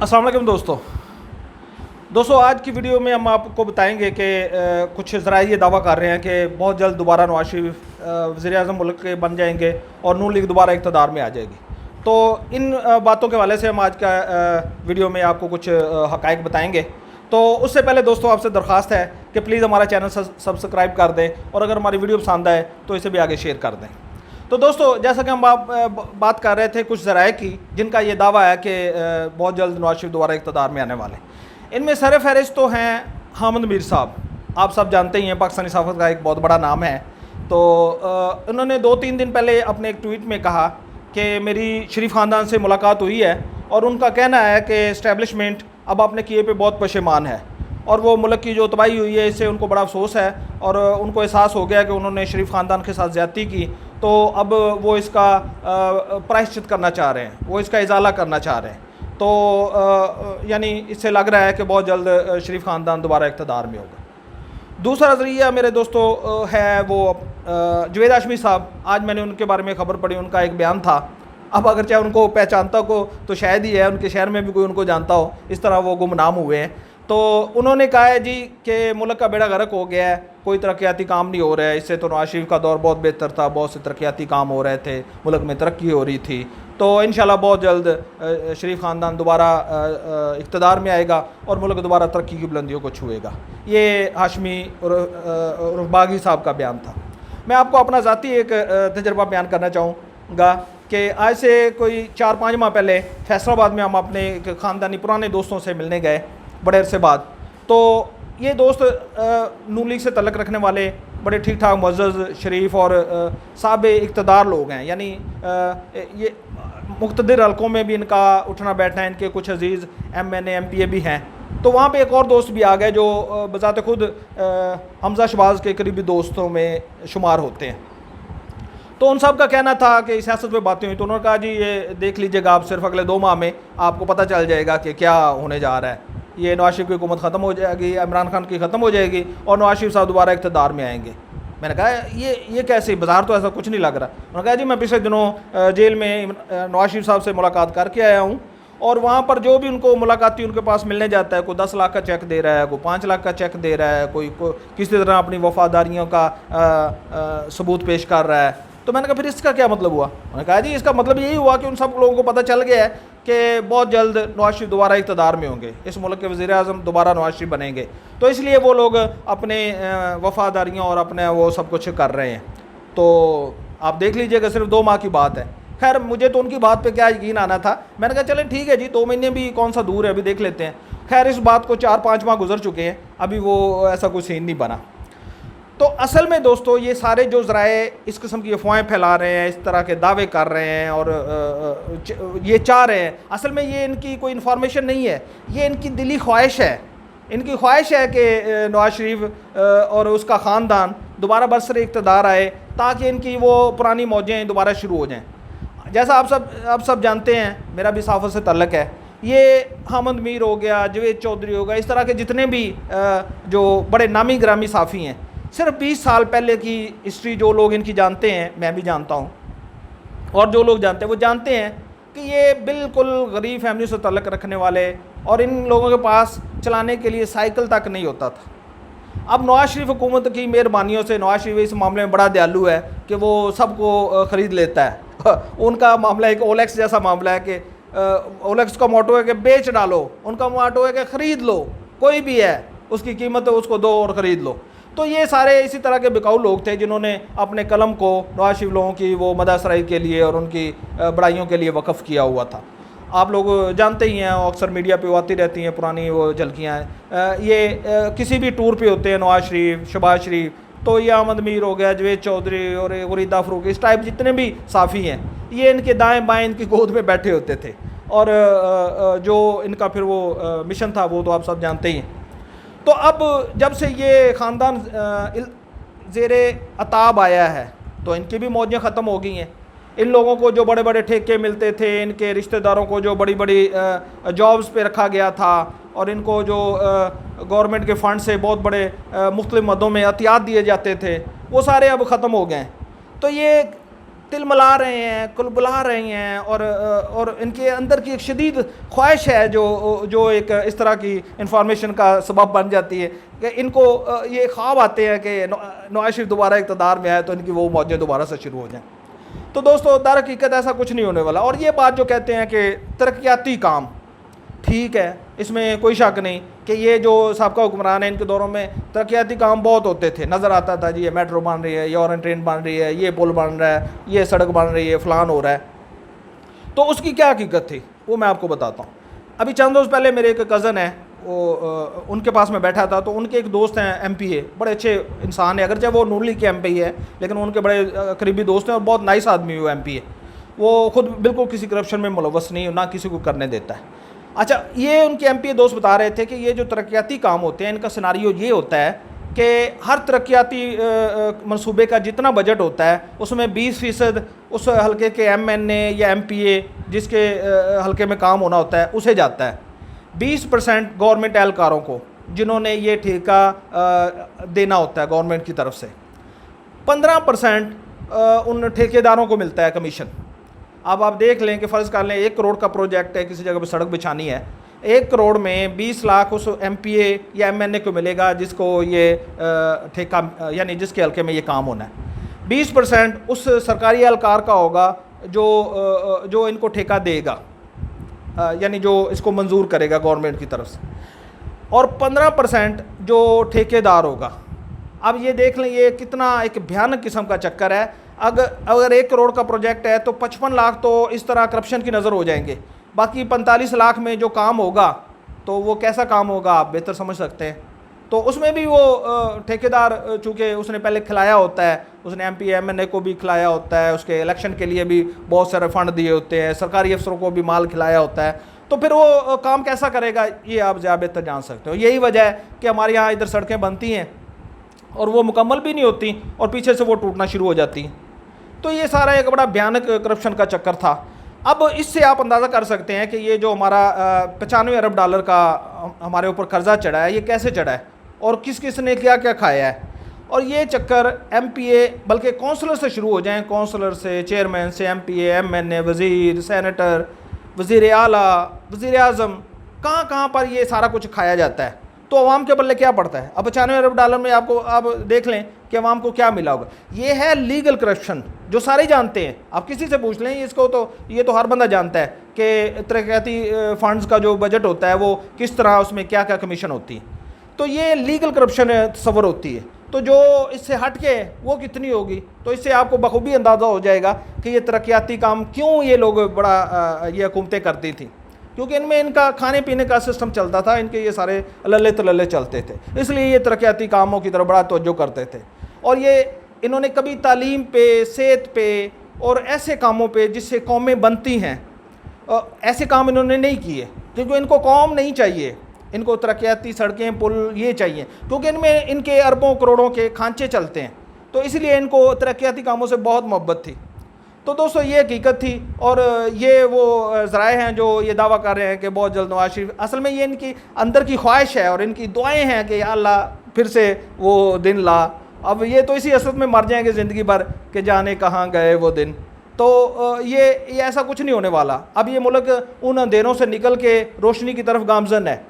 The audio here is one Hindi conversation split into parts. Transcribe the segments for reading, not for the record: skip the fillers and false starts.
अस्सलाम वालेकुम दोस्तों आज की वीडियो में हम आपको बताएंगे कि कुछ ज़राए ये दावा कर रहे हैं कि बहुत जल्द दोबारा नवाज शरीफ वज़ीर-ए-आज़म मुल्क के बन जाएंगे और नून लीग दोबारा इक़्तिदार में आ जाएगी। तो इन बातों के हवाले से हम आज का वीडियो में आपको कुछ हक़ाइक़ बताएंगे। तो उससे पहले दोस्तों आपसे दरख्वास्त है कि प्लीज़ हमारा चैनल सब्सक्राइब कर दें और अगर हमारी वीडियो पसंद आए तो इसे भी आगे शेयर कर दें। तो दोस्तों जैसा कि हम बात कर रहे थे कुछ ज़राए की जिनका ये दावा है कि बहुत जल्द नवाज शरीफ दोबारा इक़्तिदार में आने वाले। इनमें सर फहरिस्त तो हैं हामिद मीर साहब, आप सब जानते ही हैं, पाकिस्तानी सहाफ़त का एक बहुत बड़ा नाम है। तो उन्होंने 2-3 दिन पहले अपने एक ट्वीट में कहा कि मेरी शरीफ ख़ानदान से मुलाकात हुई है और उनका कहना है कि इस्टेब्लिशमेंट अब अपने किए पे बहुत पशेमान है और वो मुल्क की जो तबाही हुई है इससे उनको बड़ा अफसोस है और उनको एहसास हो गया कि उन्होंने शरीफ ख़ानदान के साथ ज़्यादती की। तो अब वो इसका प्रायश्चित करना चाह रहे हैं, वो इसका इजाला करना चाह रहे हैं। तो यानी इससे लग रहा है कि बहुत जल्द शरीफ ख़ानदान दोबारा इक़्तिदार में होगा। दूसरा ज़रिया मेरे दोस्तों है वो जवेद हाशमी साहब। आज मैंने उनके बारे में ख़बर पढ़ी, उनका एक बयान था। अब अगर चाहे उनको पहचानता को तो शायद ही है, उनके शहर में भी कोई उनको जानता हो, इस तरह वो गुमनाम हुए हैं। तो उन्होंने कहा है जी कि मुल्क का बेड़ा गर्क हो गया है, कोई तरक्याती काम नहीं हो रहा है। इससे तो नवाज शरीफ का दौर बहुत बेहतर था, बहुत से तरक्याती काम हो रहे थे, मुल्क में तरक्की हो रही थी। तो इंशाल्लाह बहुत जल्द शरीफ ख़ानदान दोबारा इक़्तिदार में आएगा और मुल्क दोबारा तरक्की की बुलंदियों को छुएगा। ये हाशमी और बागी साहब का बयान था। मैं आपको अपना ज़ाती एक तजर्बा बयान करना चाहूँगा कि आज से कोई 4-5 माह पहले फैसलाबाद में हम अपने एक ख़ानदानी पुराने दोस्तों से मिलने गए बड़े अरसे बाद। तो ये दोस्त नून लीग से तल्लक़ रखने वाले बड़े ठीक ठाक मुअज़्ज़ज़ शरीफ और साबिक़ इक़्तिदार लोग हैं। यानी ये मुख्तलिफ़ हलकों में भी इनका उठना बैठना है, इनके कुछ अजीज़ MNA MPA भी हैं। तो वहाँ पे एक और दोस्त भी आ गए जो बज़ात खुद हमज़ा शहबाज के करीबी दोस्तों में शुमार होते हैं। तो उन सब का कहना था कि सियासत पे बातें हुई तो उन्होंने कहा जी ये देख लीजिएगा आप, सिर्फ अगले 2 माह में आपको पता चल जाएगा कि क्या होने जा रहा है। ये नवाज शरीफ की हुकूमत ख़त्म हो जाएगी, इमरान खान की ख़त्म हो जाएगी और नवाज शरीफ साहब दोबारा इक़्तिदार में आएंगे। मैंने कहा ये कैसे, बाज़ार तो ऐसा कुछ नहीं लग रहा। उन्होंने कहा जी मैं पिछले दिनों जेल में नवाज शरीफ साहब से मुलाकात करके आया हूँ और वहाँ पर जो भी उनको मुलाकाती उनके पास मिलने जाता है, कोई 10 लाख का चेक दे रहा है, कोई 5 लाख का चेक दे रहा है, कोई किसी तरह अपनी वफ़ादारियों का सबूत पेश कर रहा है। तो मैंने कहा फिर इसका क्या मतलब हुआ? उन्होंने कहा जी इसका मतलब यही हुआ कि उन सब लोगों को पता चल गया है कि बहुत जल्द नवाज शरीफ दोबारा इक़्तिदार में होंगे, इस मुल्क के वज़ीर-ए-आज़म दोबारा नवाज शरीफ बनेंगे। तो इसलिए वो लोग अपने वफ़ादारियों और अपने वो सब कुछ कर रहे हैं। तो आप देख लीजिएगा सिर्फ 2 माह की बात है। खैर मुझे तो उनकी बात पे क्या यकीन आना था। मैंने कहा चलें ठीक है जी, 2 महीने भी कौन सा दूर है, अभी देख लेते हैं। खैर इस बात को 4-5 माह गुजर चुके हैं, अभी वो ऐसा कोई सीन नहीं बना। तो असल में दोस्तों ये सारे जो ज़राए इस किस्म की अफवाहें फैला रहे हैं, इस तरह के दावे कर रहे हैं और ये चाह रहे हैं, असल में ये इनकी कोई इन्फॉर्मेशन नहीं है, ये इनकी दिली ख्वाहिश है। इनकी ख्वाहिश है कि नवाज शरीफ और उसका ख़ानदान दोबारा बरसर इक़्तिदार आए ताकि इनकी वो पुरानी मौजें दोबारा शुरू हो जाएँ। जैसा आप सब जानते हैं, मेरा भी सहाफ़त से तल्लक़ है। ये हामिद मीर हो गया, जवेद चौधरी हो गया, इस तरह के जितने भी जो बड़े नामी ग्रामी साफ़ी हैं, सिर्फ 20 साल पहले की हिस्ट्री जो लोग इनकी जानते हैं, मैं भी जानता हूँ और जो लोग जानते हैं वो जानते हैं कि ये बिल्कुल गरीब फैमिली से तल्लक़ रखने वाले और इन लोगों के पास चलाने के लिए साइकिल तक नहीं होता था। अब नवाज शरीफ हुकूमत की मेहरबानियों से नवाज शरीफ इस मामले में बड़ा दयालु है कि वो सबको ख़रीद लेता है। उनका मामला एक ओलेक्स जैसा मामला है कि ओलेक्स का मोटो है कि बेच डालो, उनका मोटो है कि ख़रीद लो, कोई भी है उसकी कीमत है उसको दो और ख़रीद लो। तो ये सारे इसी तरह के बिकाऊ लोग थे जिन्होंने अपने कलम को नवाज शरीफ लोगों की वो मदासराई के लिए और उनकी बड़ाइयों के लिए वक़फ़ किया हुआ था। आप लोग जानते ही हैं, अक्सर मीडिया पे आती रहती हैं पुरानी वो झलकियाँ। ये किसी भी टूर पे होते हैं नवाज शरीफ, शहबाज शरीफ, तो ये हामिद मीर हो गया, जवेद चौधरी और गुरीदा फ़रूक, इस टाइप जितने भी साफ़ी हैं, ये इनके दाएँ बाएँ इनकी गोद में बैठे होते थे और जो इनका फिर वो मिशन था वो तो आप सब जानते ही हैं। तो अब जब से ये ख़ानदान ज़ेरे अताब आया है तो इनकी भी मौजें ख़त्म हो गई हैं। इन लोगों को जो बड़े बड़े ठेके मिलते थे, इनके रिश्तेदारों को जो बड़ी बड़ी जॉब्स पे रखा गया था और इनको जो गवर्नमेंट के फ़ंड से बहुत बड़े मुख्तलिफ़ मदों में एहतियात दिए जाते थे, वो सारे अब ख़त्म हो गए हैं। तो ये तिलमिला रहे हैं, कुलबुला रहे हैं, और इनके अंदर की एक शदीद ख्वाहिश है जो एक इस तरह की इंफॉर्मेशन का सबब बन जाती है कि इनको ये ख्वाब आते हैं कि नवाज शरीफ दोबारा इक़्तिदार में आए तो इनकी वो मौजें दोबारा से शुरू हो जाएँ। तो दोस्तों, दर हकीकत ऐसा कुछ नहीं होने वाला। और ये बात जो कहते हैं कि तरक्याती काम, ठीक है, इसमें कोई शक नहीं कि ये जो साबका हुक्मरान है इनके दौरों में तरक्याती काम बहुत होते थे, नज़र आता था जी ये मेट्रो बन रही है, ये ऑरेंज ट्रेन बन रही है, ये पुल बन रहा है, ये सड़क बन रही है, फ़लान हो रहा है। तो उसकी क्या हकीकत थी वो मैं आपको बताता हूँ। अभी चंद रोज़ पहले मेरे एक कज़न है, वो उनके पास में बैठा था, तो उनके एक दोस्त हैं MPA, बड़े अच्छे इंसान है, अगरचे वो नून लीग के MP है लेकिन उनके बड़े करीबी दोस्त हैं और बहुत नाइस आदमी वो MPA। वो खुद बिल्कुल किसी करप्शन में मुलव्वस नहीं, ना किसी को करने देता है। अच्छा, ये उनके MPA दोस्त बता रहे थे कि ये जो तरक्याती काम होते हैं इनका सिनारियो ये होता है कि हर तरक्याती मंसूबे का जितना बजट होता है उसमें 20% उस हलके के MNA या MPA जिसके हलके में काम होना होता है उसे जाता है, 20% गवर्नमेंट एहलकारों को जिन्होंने ये ठेका देना होता है गवर्नमेंट की तरफ से, 15% उन ठेकेदारों को मिलता है कमीशन। अब आप देख लें कि फ़र्ज़ कर लें 1 करोड़ का प्रोजेक्ट है, किसी जगह पर सड़क बिछानी है, 1 करोड़ में 20 लाख उस MPA या MNA को मिलेगा जिसको ये ठेका यानी जिसके हल्के में ये काम होना है। 20% उस सरकारी एहलकार का होगा जो इनको ठेका देगा, यानी जो इसको मंजूर करेगा गवर्नमेंट की तरफ से, और 15% जो ठेकेदार होगा। अब ये देख लें ये कितना एक भयानक किस्म का चक्कर है। अगर 1 करोड़ का प्रोजेक्ट है तो 55 लाख तो इस तरह करप्शन की नज़र हो जाएंगे, बाकी 45 लाख में जो काम होगा तो वो कैसा काम होगा आप बेहतर समझ सकते हैं। तो उसमें भी वो ठेकेदार चूँकि उसने पहले खिलाया होता है, उसने MPA MNA को भी खिलाया होता है, उसके इलेक्शन के लिए भी बहुत सारे फ़ंड दिए होते हैं, सरकारी अफसरों को भी माल खिलाया होता है, तो फिर वो काम कैसा करेगा ये आप ज़्यादा बेहतर जान सकते हो। यही वजह है कि हमारे यहाँ इधर सड़कें बनती हैं और वो मुकम्मल भी नहीं होती और पीछे से वो टूटना शुरू हो जाती हैं। तो ये सारा एक बड़ा भयानक करप्शन का चक्कर था। अब इससे आप अंदाज़ा कर सकते हैं कि ये जो हमारा 95 अरब डॉलर का हमारे ऊपर कर्जा चढ़ा है ये कैसे चढ़ा है और किस किस ने क्या क्या खाया है। और ये चक्कर MPA बल्कि कौंसलर से शुरू हो जाएं, कौंसलर से, चेयरमैन से, MPA MNA, वज़ीर, सेनेटर, वज़ीर आला, वज़ीर आज़म, कहाँ पर ये सारा कुछ खाया जाता है। तो अवाम के बल्ले क्या पड़ता है। अब 95 अरब डॉलर में आपको आप देख लें कि अवाम को क्या मिला होगा। ये है लीगल करप्शन जो सारे जानते हैं, आप किसी से पूछ लें इसको तो ये तो हर बंदा जानता है कि तरक्याती फंड्स का जो बजट होता है वो किस तरह उसमें क्या क्या कमीशन होती है। तो ये लीगल करप्शन तस्वर होती है। तो जो इससे हट के वो कितनी होगी, तो इससे आपको बखूबी अंदाज़ा हो जाएगा कि ये तरक्याती काम क्यों ये लोग बड़ा ये हुकूमतें करती थी, क्योंकि इनमें इनका खाने पीने का सिस्टम चलता था, इनके ये सारे लल्ले तलल्ले चलते थे, इसलिए ये तरक्याती कामों की तरफ बड़ा तवज्जो करते थे। और ये इन्होंने कभी तालीम पे, सेहत पे और ऐसे कामों पे जिससे कौमें बनती हैं ऐसे काम इन्होंने नहीं किए, क्योंकि इनको कौम नहीं चाहिए, इनको तरक्याती सड़कें पुल ये चाहिए, क्योंकि इनमें इनके अरबों करोड़ों के खांचे चलते हैं, तो इसलिए इनको तरक्याती कामों से बहुत मोहब्बत थी। तो दोस्तों ये हकीकत थी। और ये वो ज़राए हैं जो ये दावा कर रहे हैं कि बहुत जल्द नवाज शरीफ, असल में ये इनकी अंदर की ख्वाहिश है और इनकी दुआएं हैं कि या अल्लाह फिर से वो दिन ला। अब ये तो इसी हसरत में मर जाएंगे ज़िंदगी भर कि जाने कहाँ गए वो दिन। तो ये ऐसा कुछ नहीं होने वाला। अब ये मुल्क उन अंधेरों से निकल के रोशनी की तरफ गामजन है।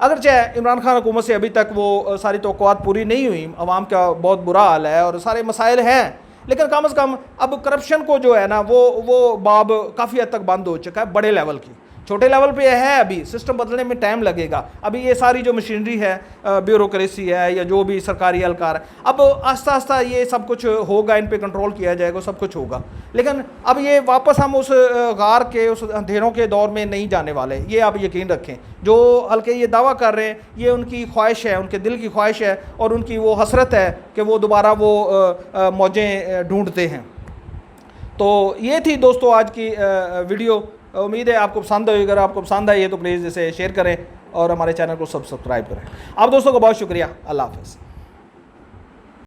अगरचे इमरान खान हुकूमत से अभी तक वो सारी तवक्कुआत पूरी नहीं हुई, अवाम का बहुत बुरा हाल है और सारे मसाइल हैं, लेकिन कम से कम अब करप्शन को जो है ना वो बाब काफ़ी हद तक बंद हो चुका है। बड़े लेवल की, छोटे लेवल पे है, अभी सिस्टम बदलने में टाइम लगेगा। अभी ये सारी जो मशीनरी है, ब्यूरोक्रेसी है या जो भी सरकारी एहलकार है, अब आस्ता आस्ता ये सब कुछ होगा, इन पे कंट्रोल किया जाएगा, सब कुछ होगा। लेकिन अब ये वापस हम उस गार के, उस अंधेरों के दौर में नहीं जाने वाले, ये आप यकीन रखें। जो हल्के ये दावा कर रहे हैं ये उनकी ख्वाहिश है, उनके दिल की ख्वाहिश है और उनकी वो हसरत है कि वो दोबारा वो मौजें ढूंढते हैं। तो ये थी दोस्तों आज की वीडियो। उम्मीद है आपको पसंद होगी। अगर आपको पसंद आई है तो प्लीज़ इसे शेयर करें और हमारे चैनल को सब्सक्राइब करें। आप दोस्तों को बहुत शुक्रिया। अल्लाह हाफ़िज़।